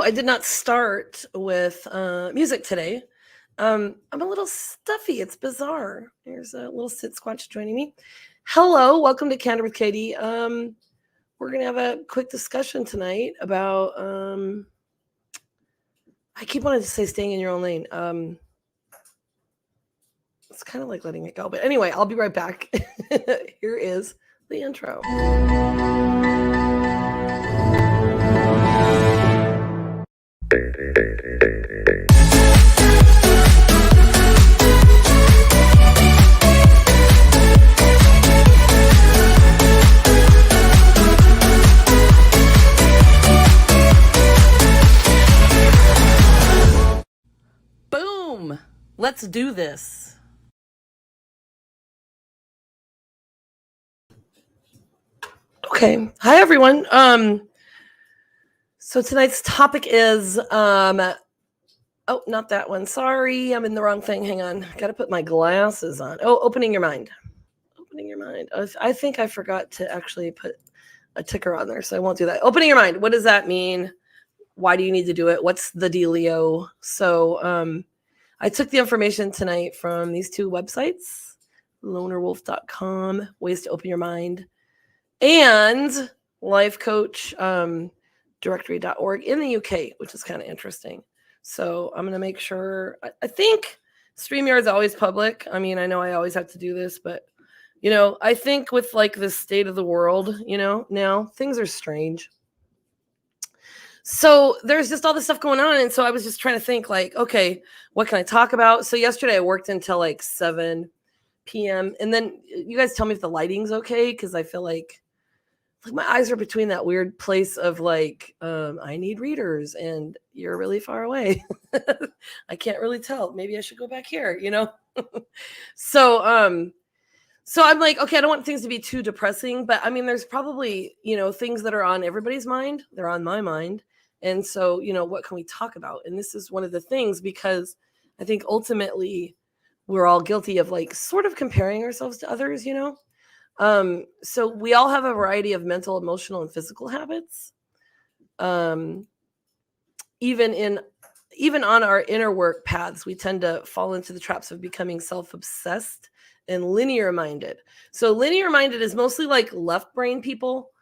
I did not start with music today. I'm a little stuffy. It's bizarre. Here's a little sit squatch joining me. Hello, welcome to Candor with Katie. We're gonna have a quick discussion tonight about. I keep wanting to say staying in your own lane. It's kind of like letting it go, but anyway, I'll be right back. Here is the intro. Boom! Let's do this. Okay. Hi, everyone. So tonight's topic is oh, not that one. Sorry, I'm in the wrong thing. Hang on. Got to put my glasses on. Oh, opening your mind. Opening your mind. I think I forgot to actually put a ticker on there, so I won't do that. Opening your mind. What does that mean? Why do you need to do it? What's the dealio? So I took the information tonight from these two websites, lonerwolf.com, ways to open your mind, and life coach directory.org in the UK, which is kind of interesting. So I'm going to make sure, I think StreamYard's always public. I mean, I know I always have to do this, but, I think with like the state of the world, now things are strange. So there's just all this stuff going on. And so I was just trying to think like, okay, what can I talk about? So yesterday I worked until like 7 p.m. And then you guys tell me if the lighting's okay, because I feel like my eyes are between that weird place of like, I need readers and you're really far away. I can't really tell. Maybe I should go back here, So I'm like, okay, I don't want things to be too depressing, but I mean, there's probably, things that are on everybody's mind. They're on my mind. And so, what can we talk about? And this is one of the things, because I think ultimately we're all guilty of like sort of comparing ourselves to others, So we all have a variety of mental, emotional, and physical habits. Even on our inner work paths, we tend to fall into the traps of becoming self-obsessed and linear minded. So linear minded is mostly like left brain people.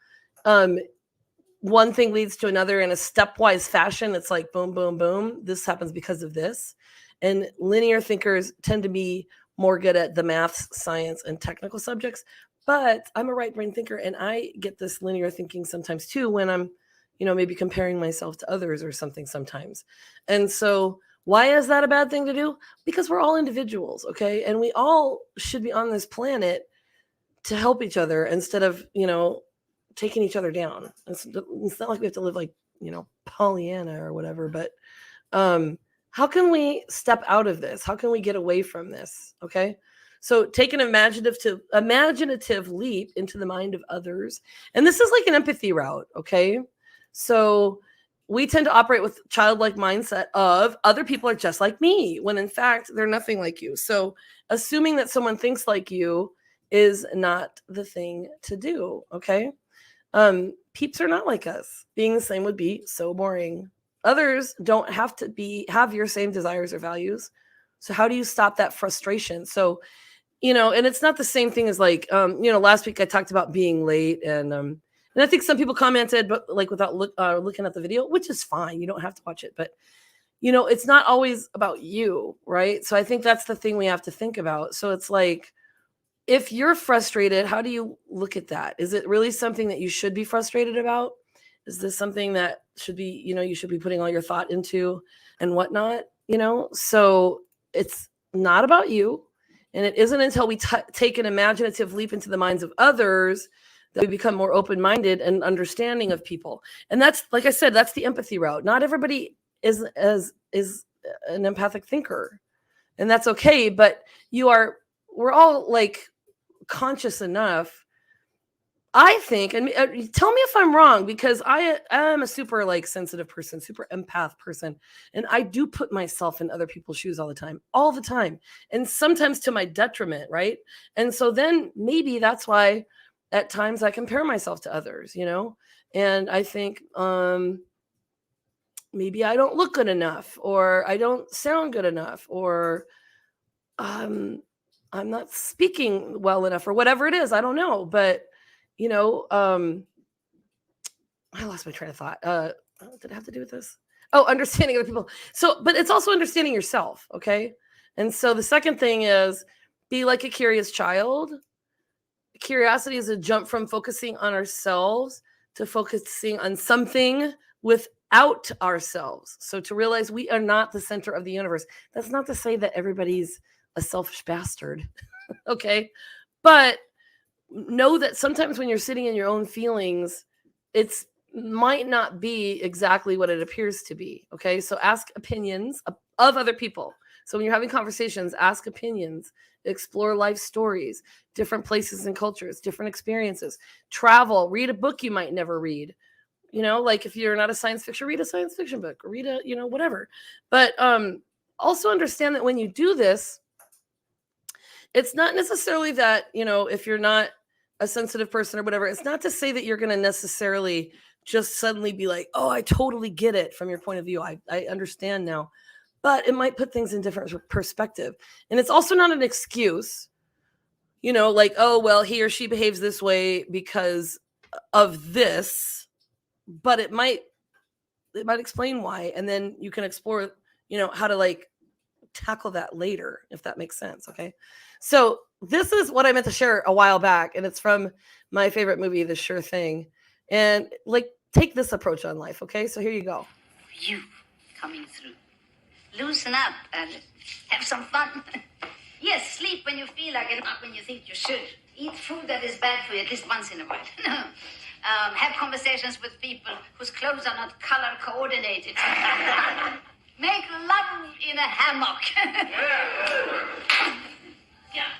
One thing leads to another in a stepwise fashion. It's like boom, boom, boom. This happens because of this. And linear thinkers tend to be more good at the maths, science, and technical subjects. But I'm a right brain thinker, and I get this linear thinking sometimes too when I'm, maybe comparing myself to others or something sometimes. And so why is that a bad thing to do? Because we're all individuals, okay? And we all should be on this planet to help each other instead of, taking each other down. It's not like we have to live like, Pollyanna or whatever, but how can we step out of this? How can we get away from this? Okay. So take an imaginative leap into the mind of others. And this is like an empathy route. Okay. So we tend to operate with childlike mindset of other people are just like me, when in fact, they're nothing like you. So assuming that someone thinks like you is not the thing to do. Okay. Peeps are not like us. Being the same would be so boring. Others don't have to have your same desires or values. So how do you stop that frustration? So, and it's not the same thing as like, last week I talked about being late, and I think some people commented, but like without looking at the video, which is fine. You don't have to watch it, but it's not always about you, right? So I think that's the thing we have to think about. So it's like, if you're frustrated, how do you look at that? Is it really something that you should be frustrated about? Is this something that should be, you should be putting all your thought into and whatnot, So it's not about you. And it isn't until we take an imaginative leap into the minds of others that we become more open-minded and understanding of people. And that's, like I said, that's the empathy route. Not everybody is an empathic thinker, and that's okay. But we're all like conscious enough, I think, and tell me if I'm wrong, because I am a super like sensitive person, super empath person, and I do put myself in other people's shoes all the time, and sometimes to my detriment, right? And so then maybe that's why at times I compare myself to others, and I think maybe I don't look good enough, or I don't sound good enough, or um, I'm not speaking well enough, or whatever it is. I don't know. But, you know, I lost my train of thought. Did it have to do with this? Oh, understanding other people. So, but it's also understanding yourself. Okay. And so the second thing is be like a curious child. Curiosity is a jump from focusing on ourselves to focusing on something without ourselves. So to realize we are not the center of the universe. That's not to say that everybody's a selfish bastard. Okay. But know that sometimes when you're sitting in your own feelings, it's might not be exactly what it appears to be. Okay. So ask opinions of other people. So when you're having conversations, ask opinions, explore life stories, different places and cultures, different experiences, travel, read a book you might never read. You know, like if you're not a science fiction, read a science fiction book, or read a, you know, whatever. But also understand that when you do this, it's not necessarily that, you know, if you're not a sensitive person or whatever, it's not to say that you're going to necessarily just suddenly be like, oh, I totally get it from your point of view. I understand now. But it might put things in different perspective. And it's also not an excuse, you know, like, oh, well, he or she behaves this way because of this, but it might explain why. And then you can explore, you know, how to like tackle that later, if that makes sense. Okay. So this is what I meant to share a while back, and it's from my favorite movie, The Sure Thing. And like, take this approach on life. Okay. So here you go. You coming through. Loosen up and have some fun. Yes, sleep when you feel like it, not when you think you should. Eat food that is bad for you at least once in a while. Have conversations with people whose clothes are not color coordinated. Make love in a hammock. Yeah.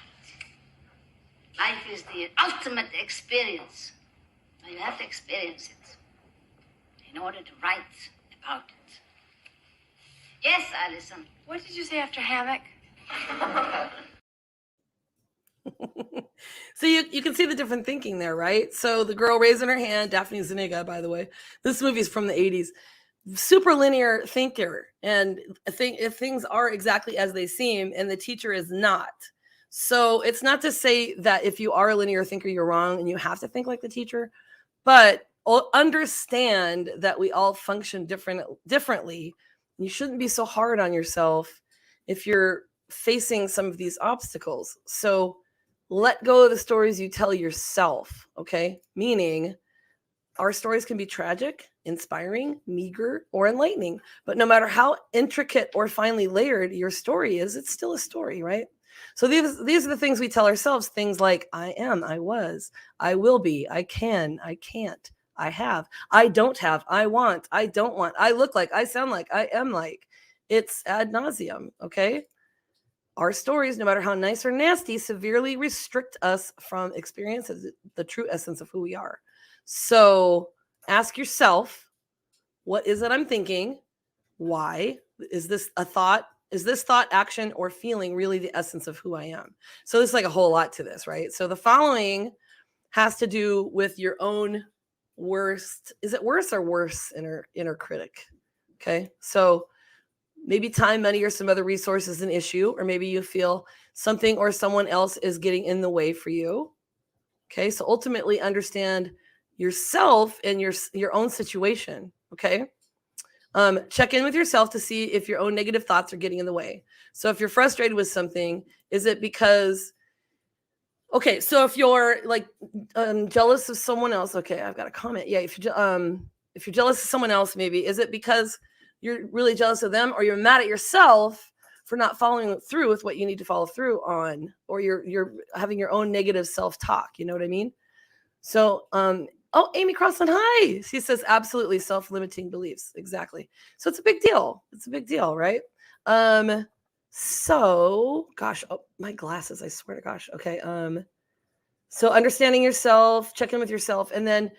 Life is the ultimate experience. You have to experience it in order to write about it. Yes, Alison. What did you say after hammock? So you can see the different thinking there, right? So the girl raising her hand, Daphne Zuniga, by the way. This movie's from the 80s. Super linear thinker, and I think if things are exactly as they seem and the teacher is not. So it's not to say that if you are a linear thinker, you're wrong and you have to think like the teacher, but understand that we all function differently. You shouldn't be so hard on yourself if you're facing some of these obstacles. So let go of the stories you tell yourself, okay? Meaning our stories can be tragic, inspiring, meager, or enlightening. But no matter how intricate or finely layered your story is, it's still a story, right? So these are the things we tell ourselves. Things like, I am, I was, I will be, I can, I can't, I have, I don't have, I want, I don't want, I look like, I sound like, I am like. It's ad nauseum, okay? Our stories, no matter how nice or nasty, severely restrict us from experiencing the true essence of who we are. So ask yourself, what is it I'm thinking? Why? Is this a thought? Is this thought, action, or feeling really the essence of who I am? So there's like a whole lot to this, right? So the following has to do with your own worst. Is it worse or worse inner critic? Okay. So maybe time, money, or some other resource is an issue, or maybe you feel something or someone else is getting in the way for you. Okay. So ultimately understand yourself and your own situation. Okay. Check in with yourself to see if your own negative thoughts are getting in the way. So if you're frustrated with something, is it because, okay, so if you're like jealous of someone else, okay, I've got a comment. Yeah, if you're jealous of someone else, maybe, is it because you're really jealous of them, or you're mad at yourself for not following through with what you need to follow through on, or you're having your own negative self-talk, you know what I mean? So oh, Amy Crossland, hi. She says, absolutely, self-limiting beliefs. Exactly. So it's a big deal. It's a big deal, right? So, gosh, oh, my glasses, I swear to gosh. Okay. So understanding yourself, check in with yourself, and then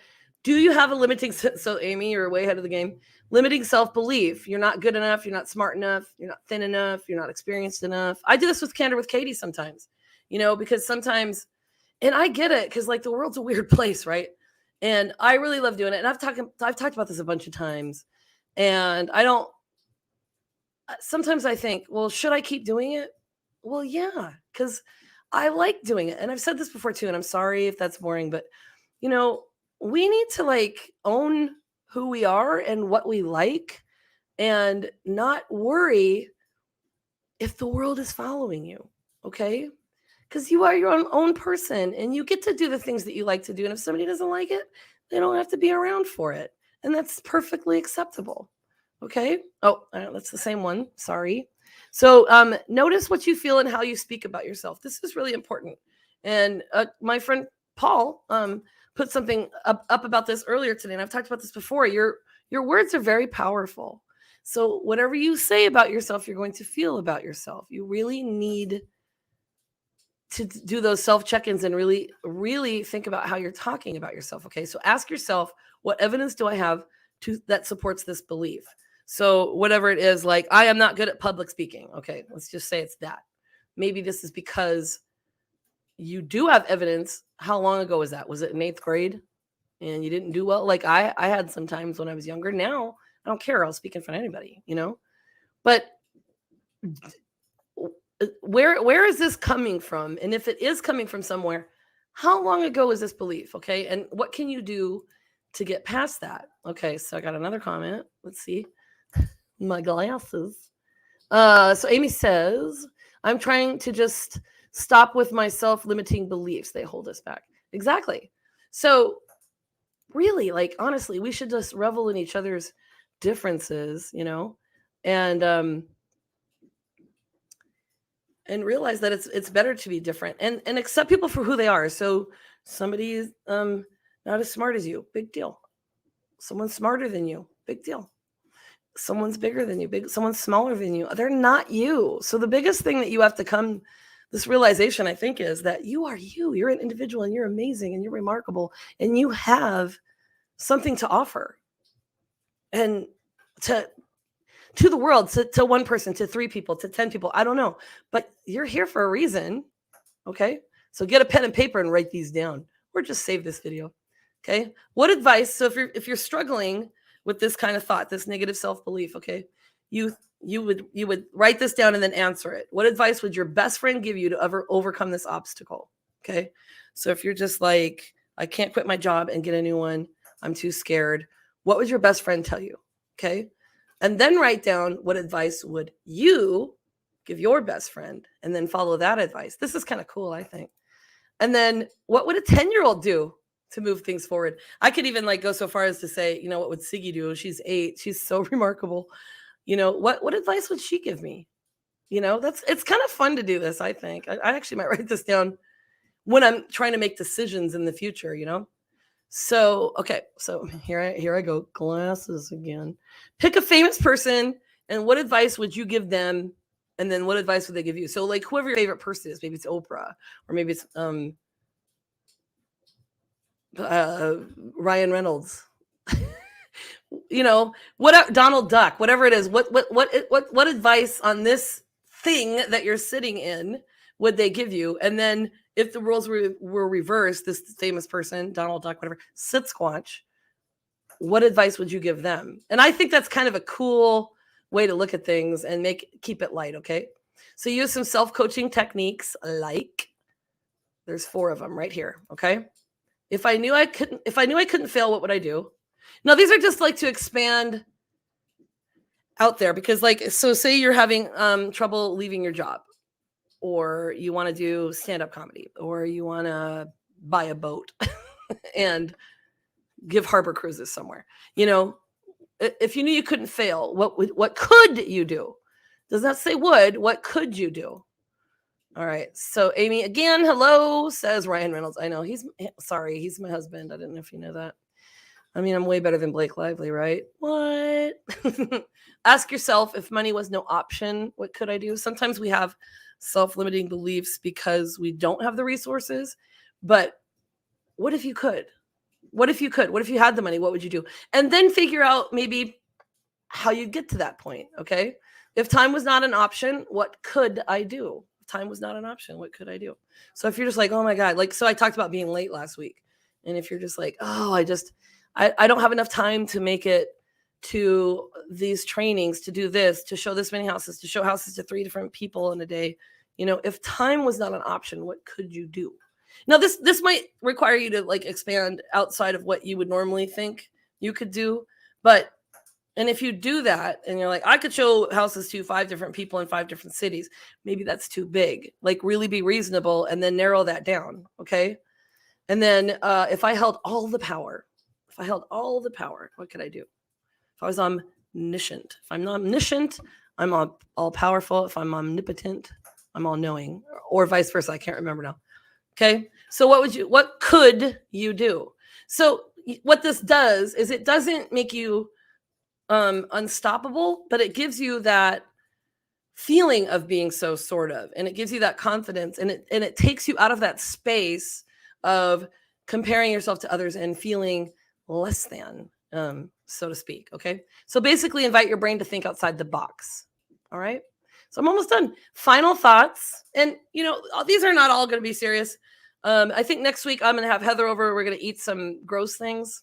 do you have a limiting, so Amy, you're way ahead of the game, limiting self-belief. You're not good enough. You're not smart enough. You're not thin enough. You're not experienced enough. I do this with Candor with Katie sometimes, you know, because sometimes, and I get it, because like the world's a weird place, right? And I really love doing it. And I've talked about this a bunch of times. And sometimes I think, well, should I keep doing it? Well, yeah, because I like doing it. And I've said this before too, and I'm sorry if that's boring, but we need to like own who we are and what we like and not worry if the world is following you. Okay. Because you are your own person and you get to do the things that you like to do. And if somebody doesn't like it, they don't have to be around for it. And that's perfectly acceptable. Okay. Oh, that's the same one. Sorry. So notice what you feel and how you speak about yourself. This is really important. And my friend Paul put something up about this earlier today. And I've talked about this before. Your words are very powerful. So whatever you say about yourself, you're going to feel about yourself. You really need to do those self check-ins and really, really think about how you're talking about yourself. Okay. So ask yourself, what evidence do I have that supports this belief? So whatever it is, like, I am not good at public speaking. Okay. Let's just say it's that. Maybe this is because you do have evidence. How long ago was that? Was it in 8th grade and you didn't do well? Like I had some times when I was younger. Now I don't care. I'll speak in front of anybody, but where is this coming from? And if it is coming from somewhere, how long ago is this belief? Okay. And what can you do to get past that? Okay. So I got another comment. Let's see. My glasses. So Amy says, I'm trying to just stop with my self-limiting beliefs. They hold us back. Exactly. So really, like, honestly, we should just revel in each other's differences, and realize that it's better to be different and accept people for who they are. So somebody is not as smart as you, big deal. Someone's smarter than you, big deal. Someone's bigger than you, someone's smaller than you. They're not you. So the biggest thing that you have to come, this realization, I think, is that you are you. You're an individual and you're amazing and you're remarkable and you have something to offer. And to the world, to one person, to 3 people, to 10 people, I don't know, but you're here for a reason. Okay. So get a pen and paper and write these down or just save this video. Okay. What advice? So if you're struggling with this kind of thought, this negative self-belief, okay, you would write this down and then answer it. What advice would your best friend give you to ever overcome this obstacle? Okay. So if you're just like, I can't quit my job and get a new one, I'm too scared, what would your best friend tell you? Okay. And then write down, what advice would you give your best friend? And then follow that advice. This is kind of cool, I think. And then what would a 10-year-old do to move things forward? I could even like go so far as to say, what would Siggy do? She's 8. She's so remarkable. What advice would she give me? It's kind of fun to do this, I think. I actually might write this down when I'm trying to make decisions in the future, So, okay. So here I go. Glasses again. Pick a famous person and what advice would you give them? And then what advice would they give you? So like whoever your favorite person is, maybe it's Oprah or maybe it's Ryan Reynolds. What Donald Duck, whatever it is, what advice on this thing that you're sitting in would they give you? And then if the roles were reversed, this famous person, Donald Duck, whatever, sit squatch, what advice would you give them? And I think that's kind of a cool way to look at things and keep it light. Okay. So use some self-coaching techniques, like there's 4 of them right here. Okay. If I knew I couldn't fail, what would I do? Now, these are just like to expand out there because so say you're having trouble leaving your job, or you want to do stand-up comedy, or you want to buy a boat and give harbor cruises somewhere. If you knew you couldn't fail, what could you do? Does not say would. What could you do? All right. So Amy again, hello, says Ryan Reynolds. I know he's my husband. I didn't know if you know that. I mean, I'm way better than Blake Lively, right? What? Ask yourself, if money was no option, what could I do? Sometimes we have self-limiting beliefs because we don't have the resources. But what if you could? What if you could? What if you had the money? What would you do? And then figure out maybe how you get to that point. Okay. If time was not an option, what could I do? If time was not an option, what could I do? So if you're just like, oh my God, so I talked about being late last week. And if you're just like, oh, I don't have enough time to make it to these trainings, to do this, to show this many houses, to show houses to 3 different people in a day. If time was not an option, what could you do? Now, this might require you to like expand outside of what you would normally think you could do. And if you do that and you're like, I could show houses to 5 different people in 5 different cities, maybe that's too big. Like, really be reasonable and then narrow that down. Okay. And then if I held all the power, what could I do? If I was omniscient, if I'm omniscient, I'm all powerful. If I'm omnipotent, I'm all knowing, or vice versa. I can't remember now. Okay. So what could you do? So what this does is it doesn't make you unstoppable, but it gives you that feeling of being so sort of, and it gives you that confidence, and it takes you out of that space of comparing yourself to others and feeling less than, so to speak. Okay. So basically invite your brain to think outside the box. All right. So I'm almost done. Final thoughts. And these are not all going to be serious. I think next week I'm going to have Heather over. We're going to eat some gross things,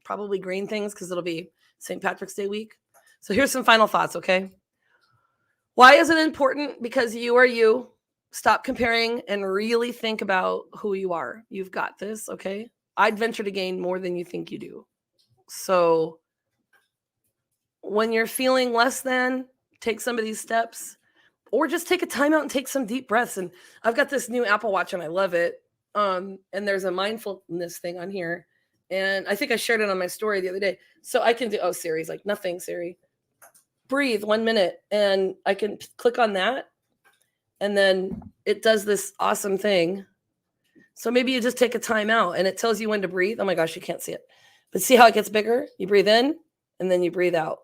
probably green things, because it'll be St. Patrick's Day week. So here's some final thoughts. Okay. Why is it important? Because you are you. Stop comparing and really think about who you are. You've got this. Okay. I'd venture to gain more than you think you do. So when you're feeling less than, take some of these steps, or just take a time out and take some deep breaths. And I've got this new Apple Watch and I love it. And there's a mindfulness thing on here. And I think I shared it on my story the other day. So I can do, Siri's like, nothing, Siri. Breathe 1 minute. And I can click on that. And then it does this awesome thing. So maybe you just take a time out and it tells you when to breathe. Oh my gosh, you can't see it. But see how it gets bigger? You breathe in and then you breathe out.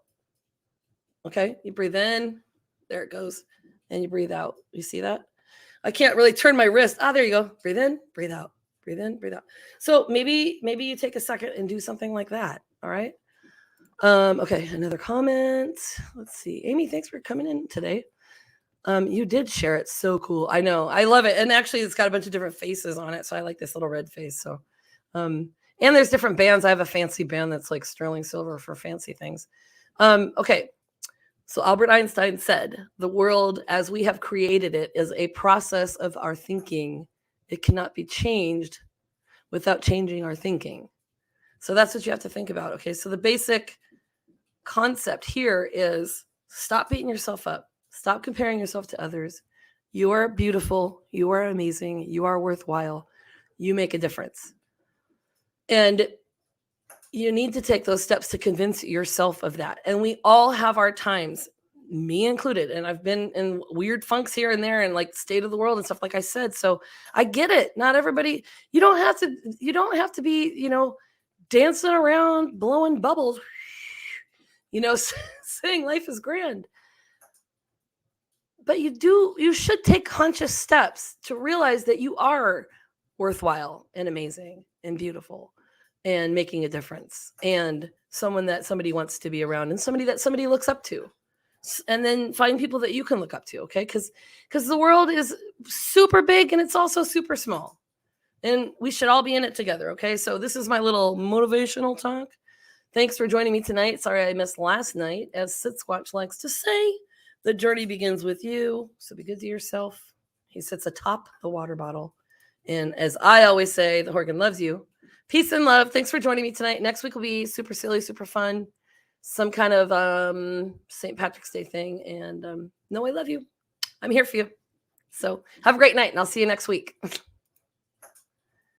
Okay, you breathe in. There it goes. And you breathe out. You see that? I can't really turn my wrist. There you go. Breathe in, breathe out. Breathe in, breathe out. So maybe you take a second and do something like that. All right. Okay, another comment. Let's see. Amy, thanks for coming in today. You did share it. So cool. I know. I love it. And actually it's got a bunch of different faces on it. So I like this little red face. So and there's different bands. I have a fancy band that's like sterling silver for fancy things. Okay. So Albert Einstein said, the world as we have created it is a process of our thinking. It cannot be changed without changing our thinking. So that's what you have to think about. Okay. So the basic concept here is stop beating yourself up. Stop comparing yourself to others. You are beautiful. You are amazing. You are worthwhile. You make a difference. And you need to take those steps to convince yourself of that. And we all have our times, me included. And I've been in weird funks here and there and like state of the world and stuff, like I said. So I get it. Not everybody, you don't have to be, dancing around, blowing bubbles, saying life is grand. But you should take conscious steps to realize that you are worthwhile and amazing and beautiful and making a difference and someone that somebody wants to be around and somebody that somebody looks up to. And then find people that you can look up to, okay? Because the world is super big and it's also super small. And we should all be in it together, okay? So this is my little motivational talk. Thanks for joining me tonight. Sorry I missed last night. As Sit Squatch likes to say, the journey begins with you. So be good to yourself. He sits atop the water bottle. And as I always say, the Horgan loves you. Peace and love. Thanks for joining me tonight. Next week will be super silly, super fun. Some kind of St. Patrick's Day thing. And no, I love you. I'm here for you. So have a great night and I'll see you next week.